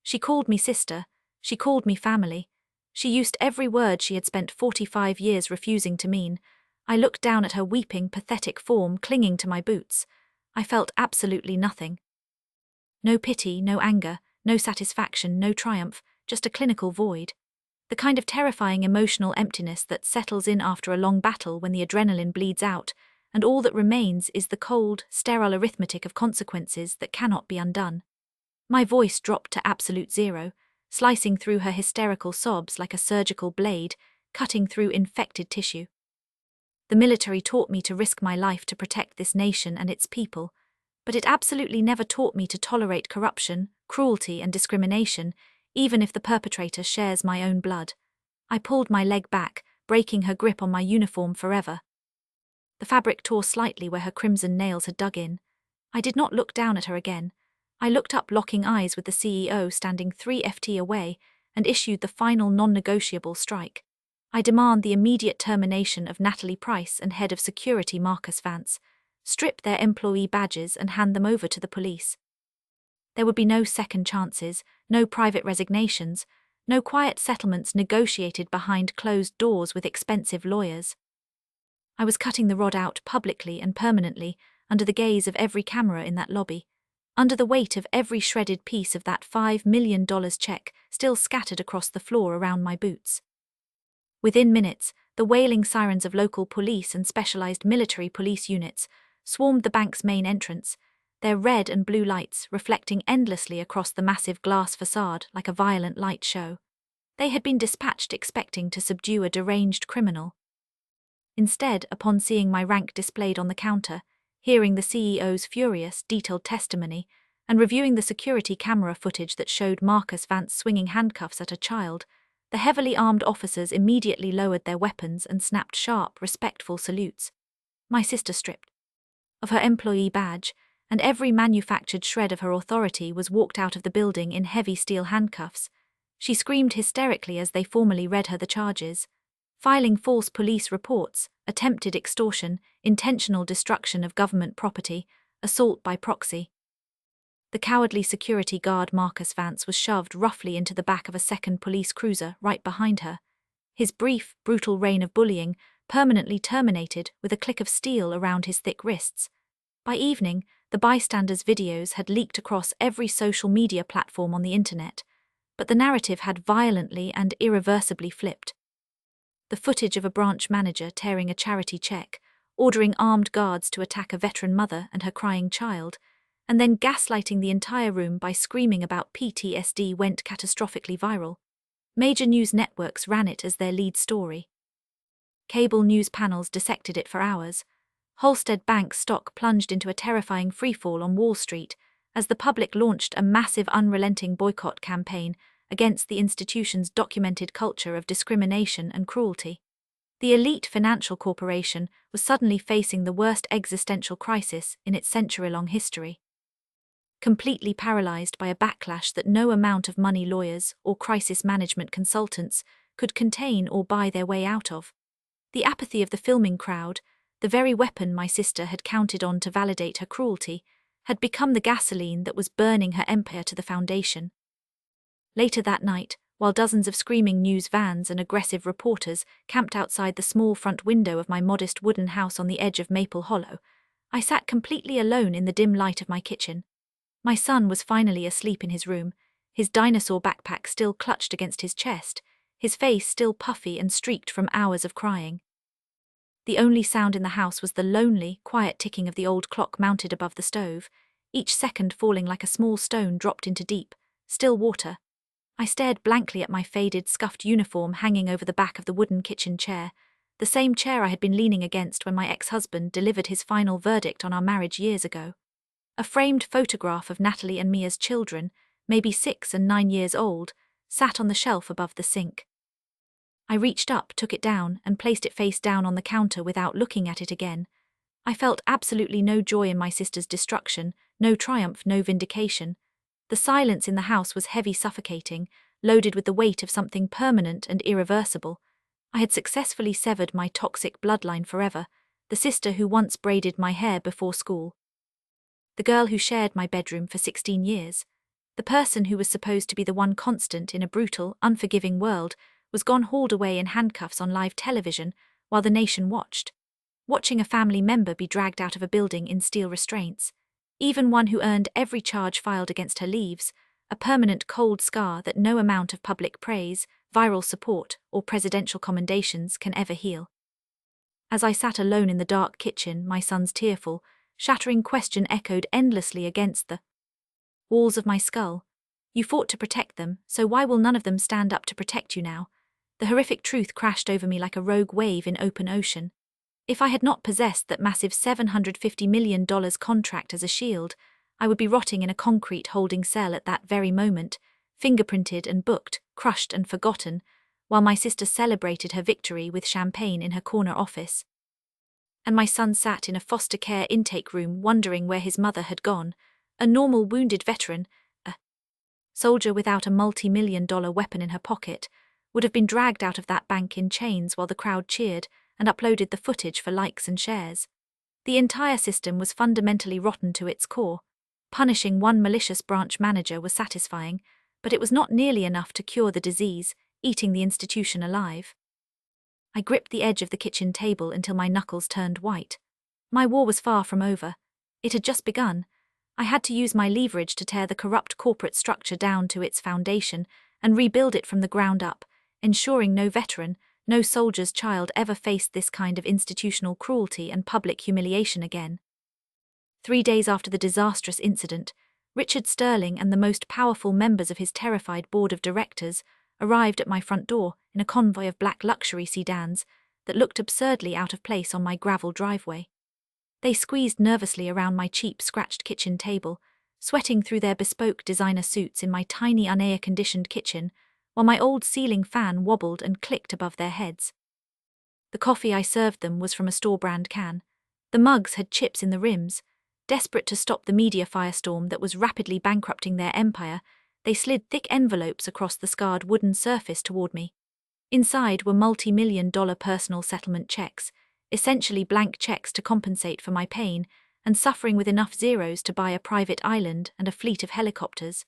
She called me sister, she called me family. She used every word she had spent 45 years refusing to mean. I looked down at her weeping, pathetic form clinging to my boots. I felt absolutely nothing. No pity, no anger, no satisfaction, no triumph, just a clinical void. The kind of terrifying emotional emptiness that settles in after a long battle when the adrenaline bleeds out, and all that remains is the cold, sterile arithmetic of consequences that cannot be undone. My voice dropped to absolute zero, slicing through her hysterical sobs like a surgical blade, cutting through infected tissue. The military taught me to risk my life to protect this nation and its people, but it absolutely never taught me to tolerate corruption, cruelty, and discrimination, even if the perpetrator shares my own blood. I pulled my leg back, breaking her grip on my uniform forever. The fabric tore slightly where her crimson nails had dug in. I did not look down at her again. I looked up, locking eyes with the CEO standing 3 FT away, and issued the final non-negotiable strike. I demand the immediate termination of Natalie Price and head of security Marcus Vance, strip their employee badges and hand them over to the police. There would be no second chances, no private resignations, no quiet settlements negotiated behind closed doors with expensive lawyers. I was cutting the rod out publicly and permanently, under the gaze of every camera in that lobby, under the weight of every shredded piece of that $5 million check still scattered across the floor around my boots. Within minutes, the wailing sirens of local police and specialized military police units swarmed the bank's main entrance, their red and blue lights reflecting endlessly across the massive glass facade like a violent light show. They had been dispatched expecting to subdue a deranged criminal. Instead, upon seeing my rank displayed on the counter, hearing the CEO's furious, detailed testimony, and reviewing the security camera footage that showed Marcus Vance swinging handcuffs at a child, the heavily armed officers immediately lowered their weapons and snapped sharp, respectful salutes. My sister, stripped of her employee badge, and every manufactured shred of her authority, was walked out of the building in heavy steel handcuffs. She screamed hysterically as they formally read her the charges: filing false police reports, attempted extortion, intentional destruction of government property, assault by proxy. The cowardly security guard Marcus Vance was shoved roughly into the back of a second police cruiser right behind her. His brief, brutal reign of bullying permanently terminated with a click of steel around his thick wrists. By evening, the bystanders' videos had leaked across every social media platform on the internet, but the narrative had violently and irreversibly flipped. The footage of a branch manager tearing a charity check, ordering armed guards to attack a veteran mother and her crying child, and then gaslighting the entire room by screaming about PTSD went catastrophically viral. Major news networks ran it as their lead story. Cable news panels dissected it for hours. Halstead Bank's stock plunged into a terrifying freefall on Wall Street, as the public launched a massive unrelenting boycott campaign against the institution's documented culture of discrimination and cruelty. The elite financial corporation was suddenly facing the worst existential crisis in its century-long history. Completely paralyzed by a backlash that no amount of money lawyers or crisis management consultants could contain or buy their way out of. The apathy of the filming crowd, the very weapon my sister had counted on to validate her cruelty, had become the gasoline that was burning her empire to the foundation. Later that night, while dozens of screaming news vans and aggressive reporters camped outside the small front window of my modest wooden house on the edge of Maple Hollow, I sat completely alone in the dim light of my kitchen. My son was finally asleep in his room, his dinosaur backpack still clutched against his chest, his face still puffy and streaked from hours of crying. The only sound in the house was the lonely, quiet ticking of the old clock mounted above the stove, each second falling like a small stone dropped into deep, still water. I stared blankly at my faded, scuffed uniform hanging over the back of the wooden kitchen chair, the same chair I had been leaning against when my ex-husband delivered his final verdict on our marriage years ago. A framed photograph of Natalie and Mia's children, maybe 6 and 9 years old, sat on the shelf above the sink. I reached up, took it down, and placed it face down on the counter without looking at it again. I felt absolutely no joy in my sister's destruction, no triumph, no vindication. The silence in the house was heavy, suffocating, loaded with the weight of something permanent and irreversible. I had successfully severed my toxic bloodline forever, the sister who once braided my hair before school. The girl who shared my bedroom for 16 years. The person who was supposed to be the one constant in a brutal, unforgiving world was gone, hauled away in handcuffs on live television while the nation watched. Watching a family member be dragged out of a building in steel restraints. Even one who earned every charge filed against her leaves, a permanent cold scar that no amount of public praise, viral support, or presidential commendations can ever heal. As I sat alone in the dark kitchen, my son's tearful, shattering question echoed endlessly against the walls of my skull. You fought to protect them, so why will none of them stand up to protect you now? The horrific truth crashed over me like a rogue wave in open ocean. If I had not possessed that massive $750 million contract as a shield, I would be rotting in a concrete holding cell at that very moment, fingerprinted and booked, crushed and forgotten, while my sister celebrated her victory with champagne in her corner office. And my son sat in a foster care intake room wondering where his mother had gone, a normal wounded veteran, a soldier without a multi-million-dollar weapon in her pocket, would have been dragged out of that bank in chains while the crowd cheered and uploaded the footage for likes and shares. The entire system was fundamentally rotten to its core. Punishing one malicious branch manager was satisfying, but it was not nearly enough to cure the disease, eating the institution alive. I gripped the edge of the kitchen table until my knuckles turned white. My war was far from over. It had just begun. I had to use my leverage to tear the corrupt corporate structure down to its foundation and rebuild it from the ground up, ensuring no veteran, no soldier's child ever faced this kind of institutional cruelty and public humiliation again. 3 days after the disastrous incident, Richard Sterling and the most powerful members of his terrified board of directors arrived at my front door in a convoy of black luxury sedans that looked absurdly out of place on my gravel driveway. They squeezed nervously around my cheap, scratched kitchen table, sweating through their bespoke designer suits in my tiny, unair-conditioned kitchen, while my old ceiling fan wobbled and clicked above their heads. The coffee I served them was from a store-brand can. The mugs had chips in the rims. Desperate to stop the media firestorm that was rapidly bankrupting their empire, they slid thick envelopes across the scarred wooden surface toward me. Inside were multi-million-dollar personal settlement checks, essentially blank checks to compensate for my pain, and suffering with enough zeros to buy a private island and a fleet of helicopters.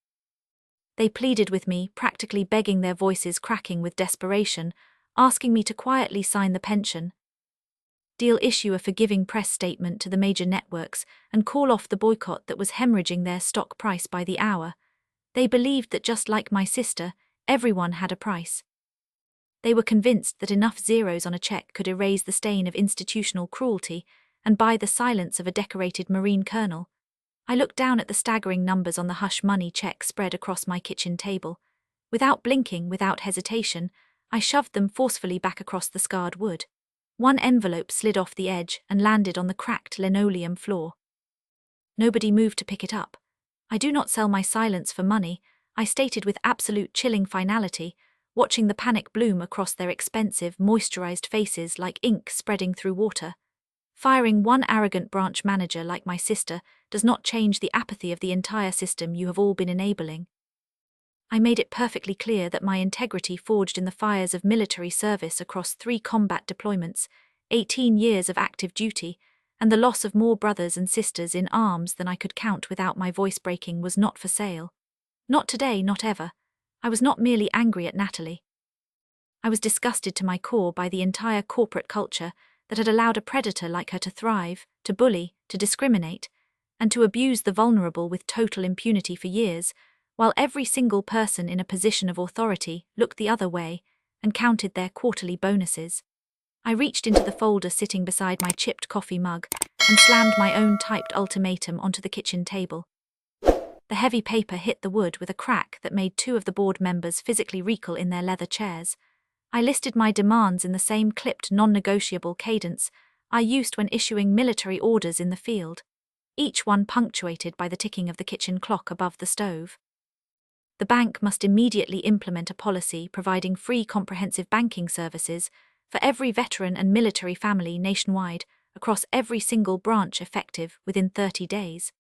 They pleaded with me, practically begging, their voices cracking with desperation, asking me to quietly sign the pension deal, issue a forgiving press statement to the major networks, and call off the boycott that was hemorrhaging their stock price by the hour. They believed that just like my sister, everyone had a price. They were convinced that enough zeros on a check could erase the stain of institutional cruelty and buy the silence of a decorated Marine colonel. I looked down at the staggering numbers on the hush money check spread across my kitchen table. Without blinking, without hesitation, I shoved them forcefully back across the scarred wood. One envelope slid off the edge and landed on the cracked linoleum floor. Nobody moved to pick it up. I do not sell my silence for money, I stated with absolute chilling finality, watching the panic bloom across their expensive, moisturized faces like ink spreading through water. Firing one arrogant branch manager like my sister does not change the apathy of the entire system you have all been enabling. I made it perfectly clear that my integrity forged in the fires of military service across 3 combat deployments, 18 years of active duty, and the loss of more brothers and sisters in arms than I could count without my voice breaking was not for sale. Not today, not ever. I was not merely angry at Natalie. I was disgusted to my core by the entire corporate culture that had allowed a predator like her to thrive, to bully, to discriminate, and to abuse the vulnerable with total impunity for years, while every single person in a position of authority looked the other way and counted their quarterly bonuses. I reached into the folder sitting beside my chipped coffee mug and slammed my own typed ultimatum onto the kitchen table. The heavy paper hit the wood with a crack that made 2 of the board members physically recoil in their leather chairs. I listed my demands in the same clipped, non-negotiable cadence I used when issuing military orders in the field, each one punctuated by the ticking of the kitchen clock above the stove. The bank must immediately implement a policy providing free comprehensive banking services for every veteran and military family nationwide across every single branch effective within 30 days.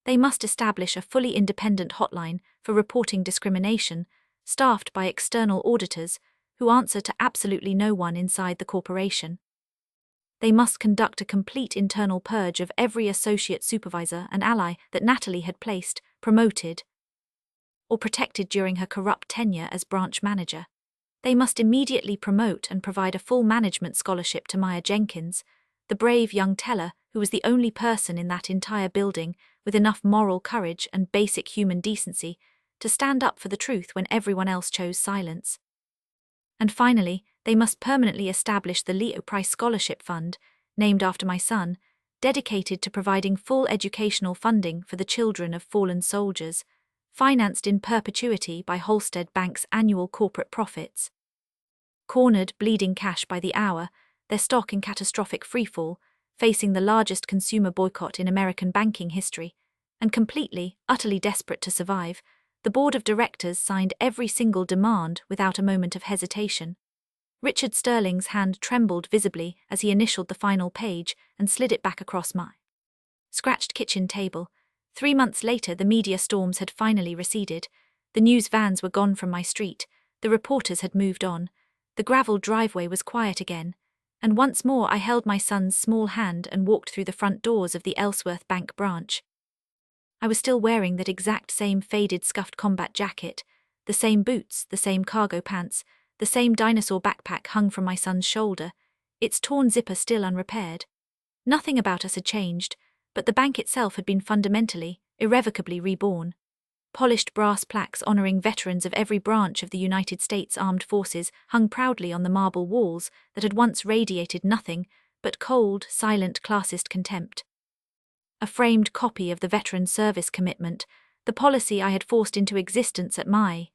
They must establish a fully independent hotline for reporting discrimination, staffed by external auditors who answer to absolutely no one inside the corporation. They must conduct a complete internal purge of every associate supervisor and ally that Natalie had placed, promoted, or protected during her corrupt tenure as branch manager. They must immediately promote and provide a full management scholarship to Maya Jenkins, the brave young teller who was the only person in that entire building with enough moral courage and basic human decency to stand up for the truth when everyone else chose silence. And finally, they must permanently establish the Leo Price Scholarship Fund, named after my son, dedicated to providing full educational funding for the children of fallen soldiers, financed in perpetuity by Holstead Bank's annual corporate profits. Cornered, bleeding cash by the hour, their stock in catastrophic freefall, facing the largest consumer boycott in American banking history, and completely, utterly desperate to survive, the board of directors signed every single demand without a moment of hesitation. Richard Sterling's hand trembled visibly as he initialed the final page and slid it back across my scratched kitchen table. 3 months later, the media storms had finally receded. The news vans were gone from my street, the reporters had moved on, the gravel driveway was quiet again, and once more I held my son's small hand and walked through the front doors of the Ellsworth Bank branch. I was still wearing that exact same faded, scuffed combat jacket, the same boots, the same cargo pants, the same dinosaur backpack hung from my son's shoulder, its torn zipper still unrepaired. Nothing about us had changed, but the bank itself had been fundamentally, irrevocably reborn. Polished brass plaques honoring veterans of every branch of the United States Armed Forces hung proudly on the marble walls that had once radiated nothing but cold, silent classist contempt. A framed copy of the Veteran Service Commitment, the policy I had forced into existence at my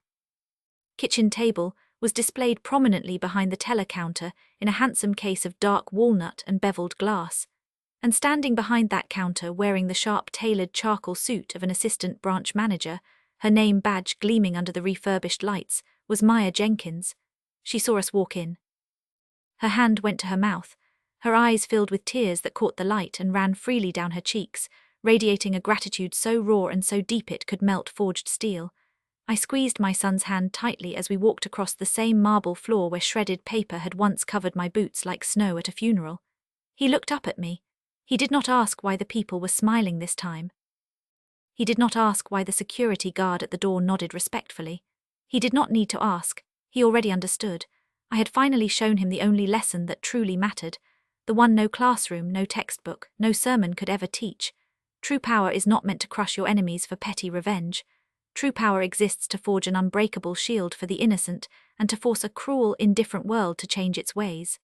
kitchen table, was displayed prominently behind the teller counter in a handsome case of dark walnut and beveled glass. And standing behind that counter wearing the sharp-tailored charcoal suit of an assistant branch manager, her name badge gleaming under the refurbished lights, was Maya Jenkins. She saw us walk in. Her hand went to her mouth, her eyes filled with tears that caught the light and ran freely down her cheeks, radiating a gratitude so raw and so deep it could melt forged steel. I squeezed my son's hand tightly as we walked across the same marble floor where shredded paper had once covered my boots like snow at a funeral. He looked up at me. He did not ask why the people were smiling this time. He did not ask why the security guard at the door nodded respectfully. He did not need to ask. He already understood. I had finally shown him the only lesson that truly mattered, the one no classroom, no textbook, no sermon could ever teach. True power is not meant to crush your enemies for petty revenge. True power exists to forge an unbreakable shield for the innocent and to force a cruel, indifferent world to change its ways.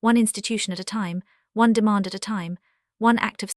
One institution at a time, one demand at a time, one act of